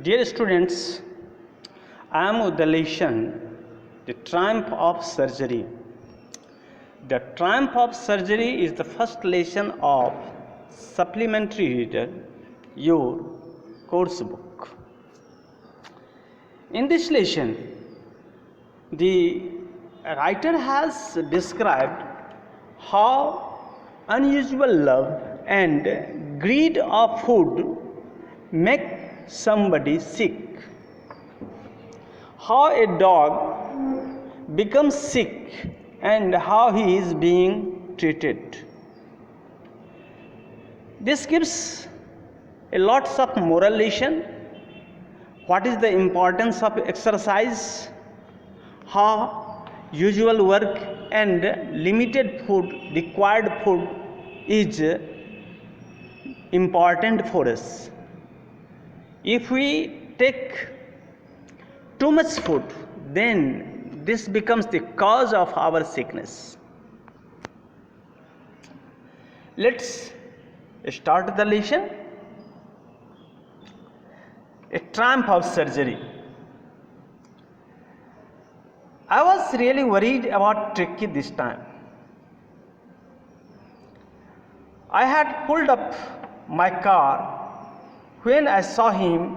Dear students, I am with the lesson The Triumph of Surgery. The Triumph of Surgery is the first lesson of supplementary reader, your course book. In this lesson, the writer has described how unusual love and greed of food make somebody sick. How a dog becomes sick and how he is being treated. This gives a lots of moral lesson. What is the importance of exercise? How usual work and limited food, required food is important for us. If we take too much food, then this becomes the cause of our sickness. Let's start the lesson. A triumph of surgery. I was really worried about Tricky this time. I had pulled up my car when I saw him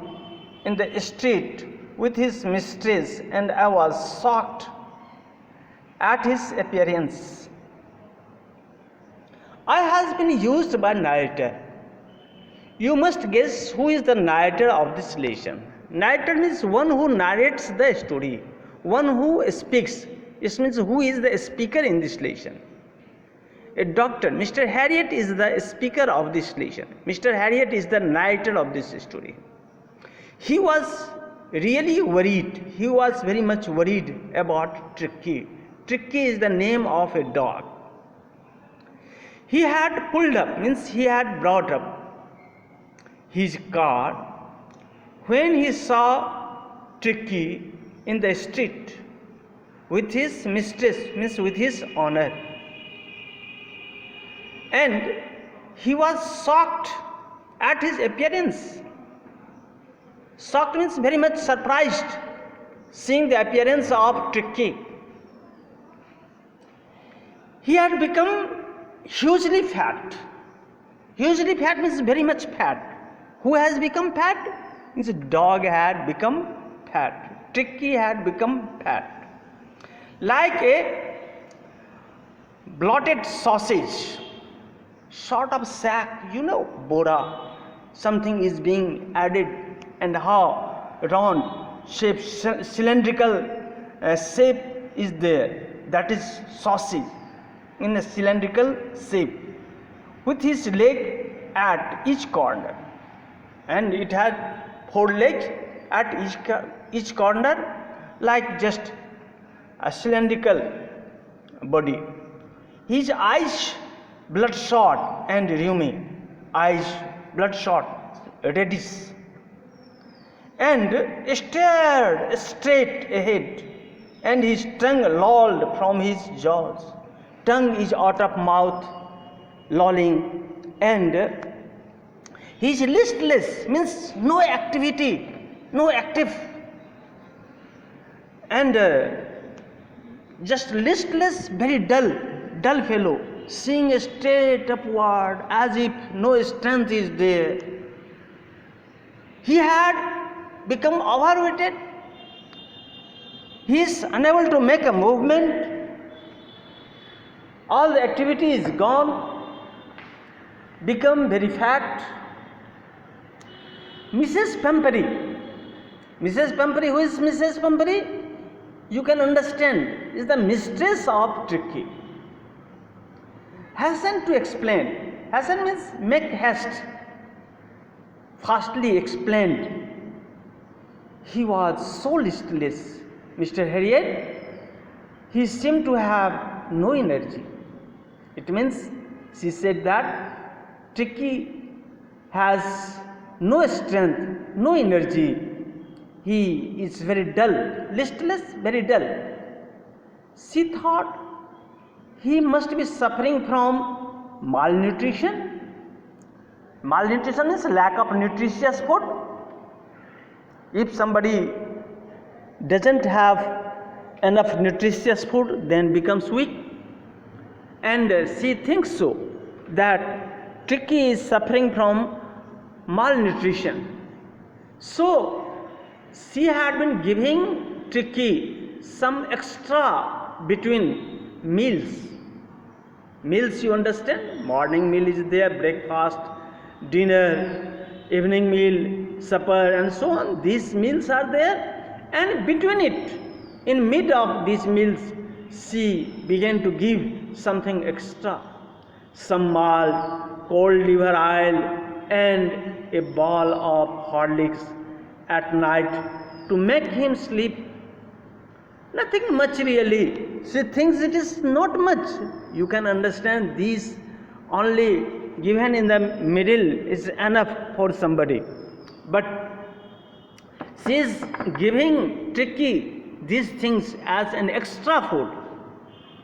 in the street with his mistress, and I was shocked at his appearance. I has been used by narrator. You must guess who is the narrator of this lesson. Narrator means one who narrates the story, one who speaks. It means who is the speaker in this lesson. A doctor, Mr. Harriet, is the speaker of this lesson. Mr. Harriet is the narrator of this story. He was really worried. He was very much worried about Tricky. Tricky is the name of a dog. He had pulled up, means he had brought up his car when he saw Tricky in the street with his mistress, means with his owner. And he was shocked at his appearance. Shocked means very much surprised seeing the appearance of Tricky. He had become hugely fat. Hugely fat means very much fat. Who has become fat? Means a dog had become fat. Tricky had become fat. Like a bloated sausage, sort of sack, bora. Something is being added, and how round shape, cylindrical shape is there. That is sausage in a cylindrical shape, with his leg at each corner, and it had 4 legs at each corner, like just a cylindrical body. His eyes bloodshot and rheumy, eyes bloodshot, reddish, and stared straight ahead, and his tongue lolled from his jaws. Tongue is out of mouth, lolling, and he is listless, means no activity, no active, and just listless, very dull fellow, seeing straight upward as if no strength is there. He had become overweighted. He is unable to make a movement. All the activity is gone, become very fat. Mrs. Pampery, who is Mrs. Pampery? You can understand, is the mistress of Tricky. Hasten to explain. Hasten means make haste. Fastly explained. He was so listless, Mr. Harriet. He seemed to have no energy. It means she said that Tricky has no strength, no energy. He is very dull, listless, very dull. She thought he must be suffering from malnutrition. Malnutrition is lack of nutritious food. If somebody doesn't have enough nutritious food, then becomes weak. And she thinks so that Tricky is suffering from malnutrition. So she had been giving Tricky some extra between meals. Meals, you understand? Morning meal is there, breakfast, dinner, evening meal, supper, and so on. These meals are there, and between it, in mid of these meals, she began to give something extra, some malt, cold liver oil, and a ball of Horlicks at night to make him sleep. Nothing much really. She thinks it is not much. You can understand these only given in the middle is enough for somebody. But she is giving Tricky these things as an extra food,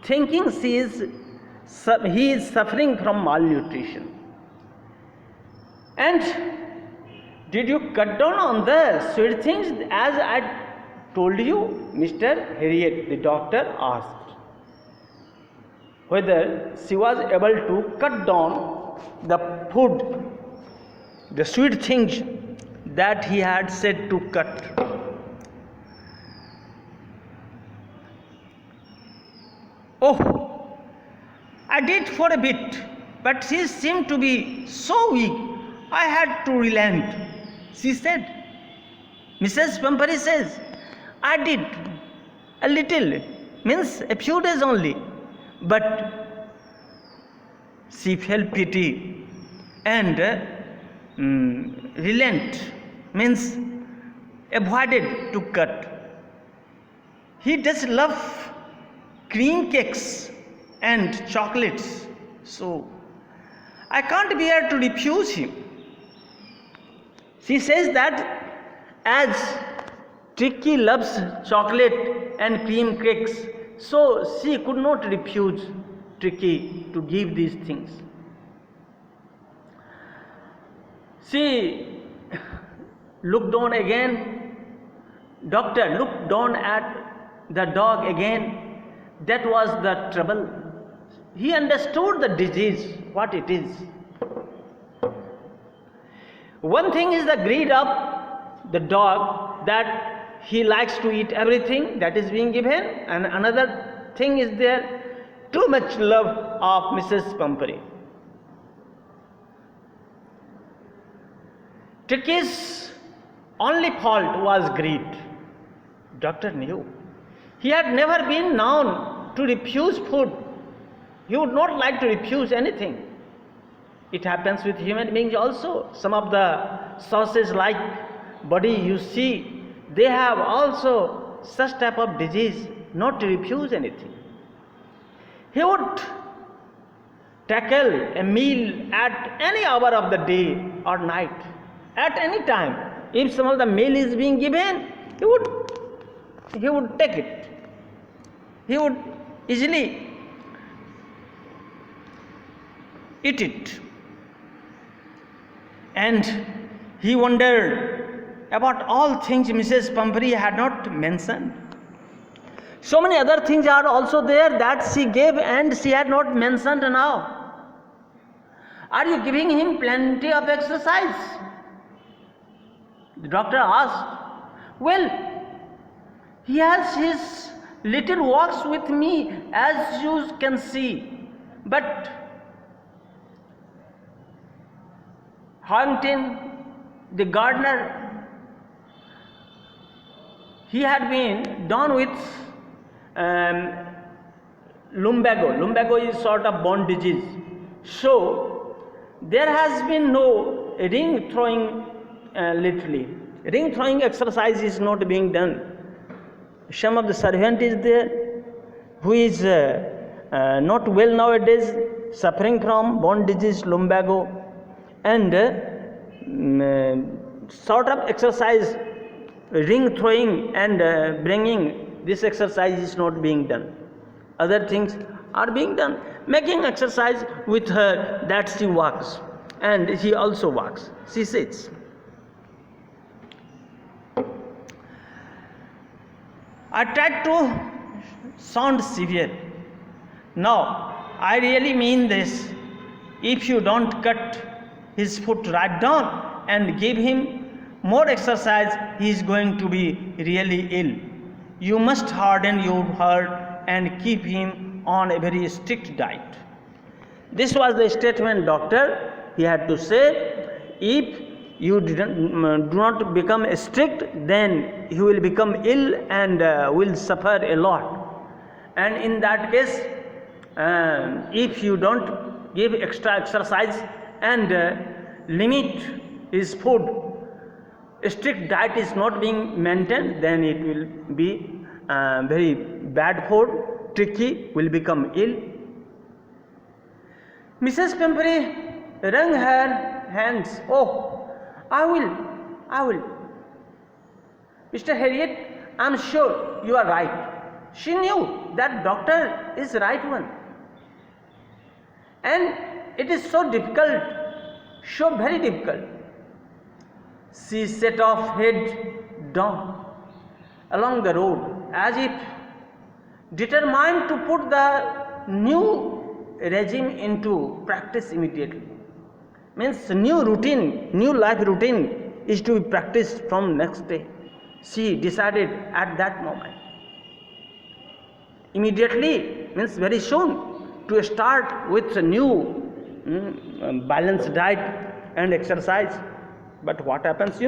thinking he is suffering from malnutrition. And did you cut down on the sweet things as I told you? Mr. Harriet, the doctor, asked whether she was able to cut down the food, the sweet things that he had said to cut. Oh, I did for a bit, but she seemed to be so weak, I had to relent, she said. Mrs. Pumphrey says, I did a little, means a few days only, but she felt pity and relent, means avoided to cut. He does love cream cakes and chocolates, so I can't bear to refuse him. She says that as Tricky loves chocolate and cream cakes, so she could not refuse Tricky to give these things. She looked on again. Doctor looked down at the dog again. That was the trouble. He understood the disease, what it is. One thing is the greed of the dog, that he likes to eat everything that is being given, and another thing is there, too much love of Mrs. Pumphrey. Tricky's only fault was greed. Doctor knew. He had never been known to refuse food. He would not like to refuse anything. It happens with human beings also. Some of the sauces like body you see, they have also such type of disease, not to refuse anything. He would tackle a meal at any hour of the day or night, at any time. If some of the meal is being given, he would take it. He would easily eat it. And he wondered about all things Mrs. Pumphrey had not mentioned. So many other things are also there that she gave and she had not mentioned now. Are you giving him plenty of exercise? The doctor asked. Well, he has his little walks with me, as you can see, but Hampton, the gardener, he had been down with lumbago. Lumbago is sort of bone disease. So there has been no ring throwing lately. Ring throwing exercise is not being done. Some of the servant is there who is not well nowadays, suffering from bone disease, lumbago, and sort of exercise, ring throwing and bringing, this exercise is not being done. Other things are being done. Making exercise with her, that she walks, and he also walks. She sits. I tried to sound severe. No, I really mean this. If you don't cut his foot right down and give him more exercise, he is going to be really ill. You must harden your heart and keep him on a very strict diet. This was the statement doctor he had to say. If you do not become strict, then he will become ill and will suffer a lot. And in that case, if you don't give extra exercise and limit his food, strict diet is not being maintained, then it will be very bad for Tricky, will become ill. Mrs. Pumphrey wrung her hands. Oh, I will. Mr. Harriet, I am sure you are right. She knew that doctor is right one. And it is so difficult, so very difficult. She set off head down along the road as if determined to put the new regime into practice immediately. Means new routine, new life routine is to be practiced from next day. She decided at that moment. Immediately means very soon to start with a new balanced diet and exercise. But what happens,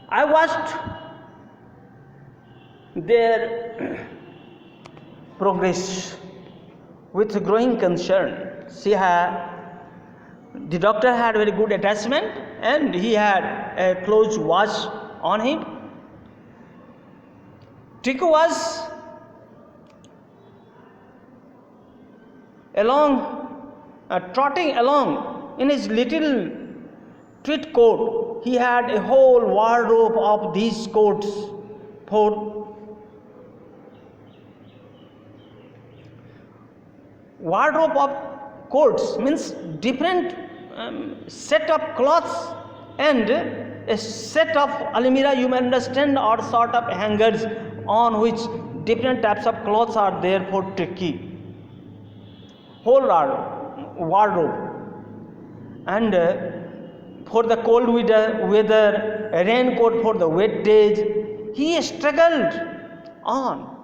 I watched their progress with growing concern. The doctor had very good attachment and he had a close watch on him. Tricky was trotting along in his little tweed coat. He had a whole wardrobe of these coats for wardrobe of coats means different set of clothes and a set of almirah, you may understand, or sort of hangers on which different types of clothes are there for Tricky. Whole wardrobe. And for the cold weather, a raincoat for the wet days, he struggled on,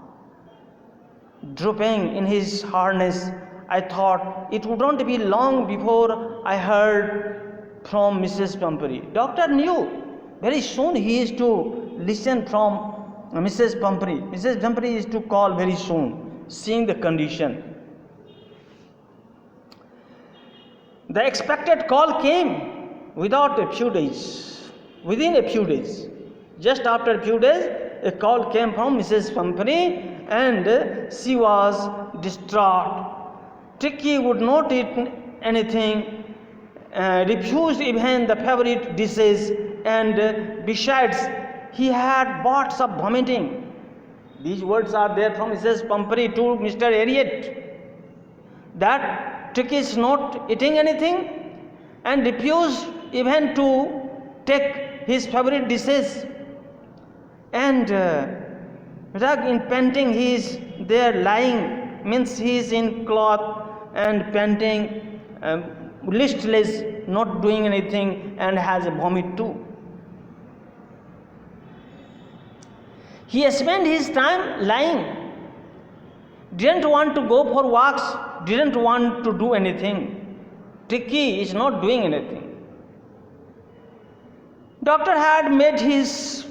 drooping in his harness. I thought it would not be long before I heard from Mrs. Pumphrey. Doctor knew very soon he is to listen from Mrs. Pumphrey. Mrs. Pumphrey is to call very soon, seeing the condition. The expected call came within a few days. Just after a few days, a call came from Mrs. Pumphrey and she was distraught. Tricky would not eat anything, refused even the favorite dishes, and besides, he had bouts of vomiting. These words are there from Mrs. Pumphrey to Mr. Harriet, that Tricky is not eating anything and refused even to take his favorite dishes. And rug in panting, he is there lying, means he is in cloth and panting, listless, not doing anything, and has a vomit too. He spent his time lying, didn't want to go for walks, didn't want to do anything. Tricky is not doing anything. Doctor had made his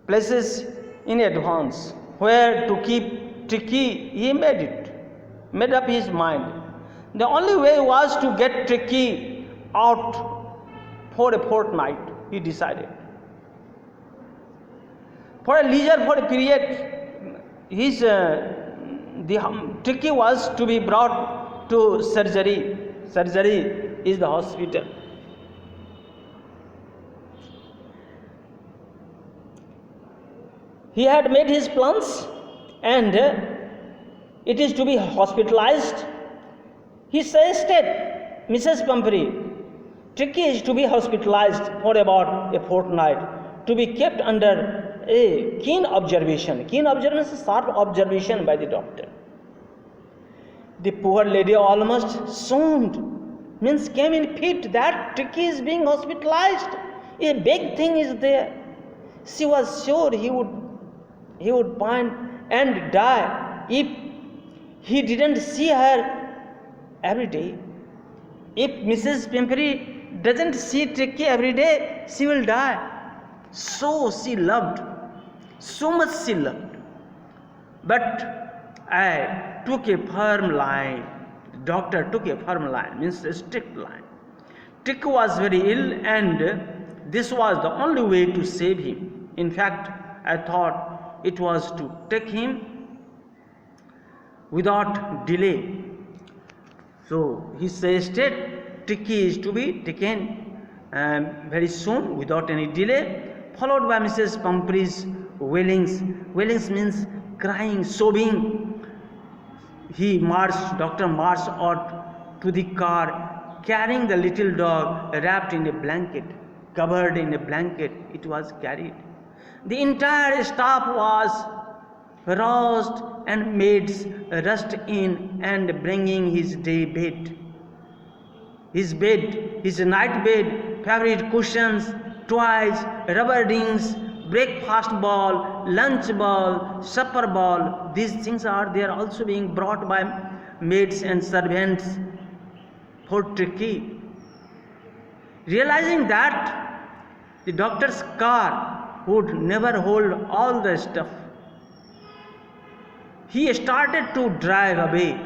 places in advance where to keep Tricky. He made up his mind. The only way was to get Tricky out for a fortnight, he decided. For a leisure, for a period, Tricky was to be brought to surgery. Surgery is the hospital. He had made his plans and it is to be hospitalized. He suggested Mrs. Pumphrey Tricky is to be hospitalized for about a fortnight, to be kept under a keen observation. Keen observation is sharp observation by the doctor. The poor lady almost swooned, means came in fit that Tricky is being hospitalized. A big thing is there. She was sure he would pine and die if he didn't see her every day. If Mrs. Pimpri doesn't see Tricky every day, she will die. So she loved, so much she loved. But I took a firm line. The doctor took a firm line, means a strict line. Tricky was very ill, and this was the only way to save him. In fact, I thought it was to take him without delay. So he suggested Tricky is to be taken very soon without any delay, followed by Mrs. Pumpri's wailings. Wailings means crying, sobbing. Doctor marched out to the car, carrying the little dog wrapped in a blanket, covered in a blanket. It was carried. The entire staff was roused and maids rushed in and bringing his night bed, favorite cushions, toys, rubber rings, breakfast ball, lunch ball, supper ball. These things they are also being brought by maids and servants for Tricky. Realizing that the doctor's car would never hold all the stuff, he started to drive away.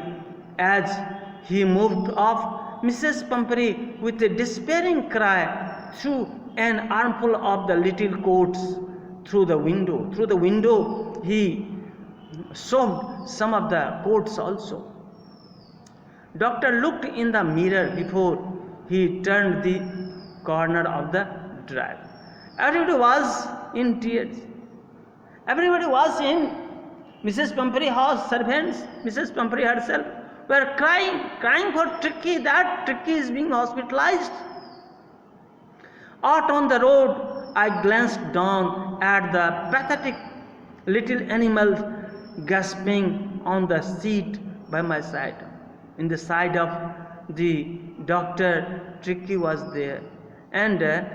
As he moved off, Mrs. Pumphrey, with a despairing cry, threw an armful of the little coats through the window. Through the window, he soaked some of the coats also. Doctor looked in the mirror before he turned the corner of the drive. Everybody was in tears. Everybody was in Mrs. Pumphrey house. Servants, Mrs. Pumphrey herself, were crying for Tricky, that Tricky is being hospitalized. Out on the road, I glanced down at the pathetic little animal gasping on the seat by my side. In the side of the doctor, Tricky was there, and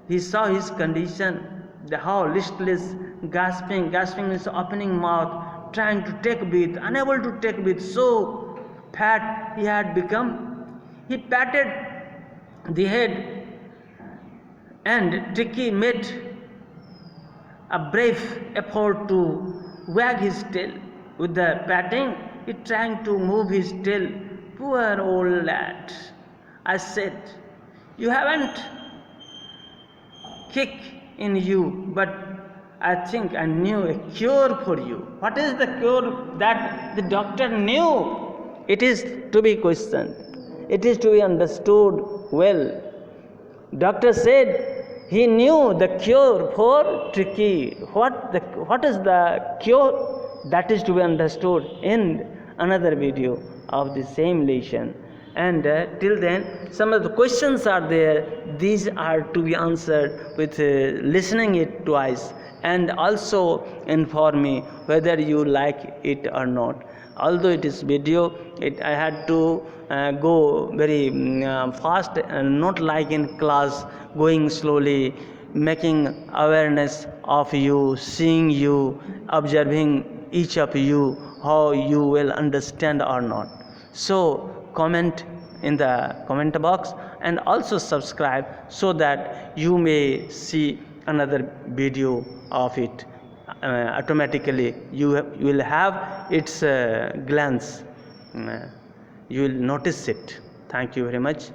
he saw his condition, how listless, gasping his opening mouth, trying to take breath, unable to take breath, so fat he had become. He patted the head, and Tricky made a brave effort to wag his tail. With the patting, he trying to move his tail. Poor old lad. I said, you haven't kick in you, but I think I knew a cure for you. What is the cure that the doctor knew? It is to be questioned. It is to be understood well. Doctor said he knew the cure for Tricky. What is the cure? That is to be understood in another video of the same lesson. And till then, some of the questions are there. These are to be answered with listening it twice, and also inform me whether you like it or not. Although it is video, I had to go very fast, and not like in class, going slowly, making awareness of you, seeing you, observing each of you, how you will understand or not. So comment in the comment box, and also subscribe, so that you may see another video of it. Automatically you will have its glance. You will notice it. Thank you very much.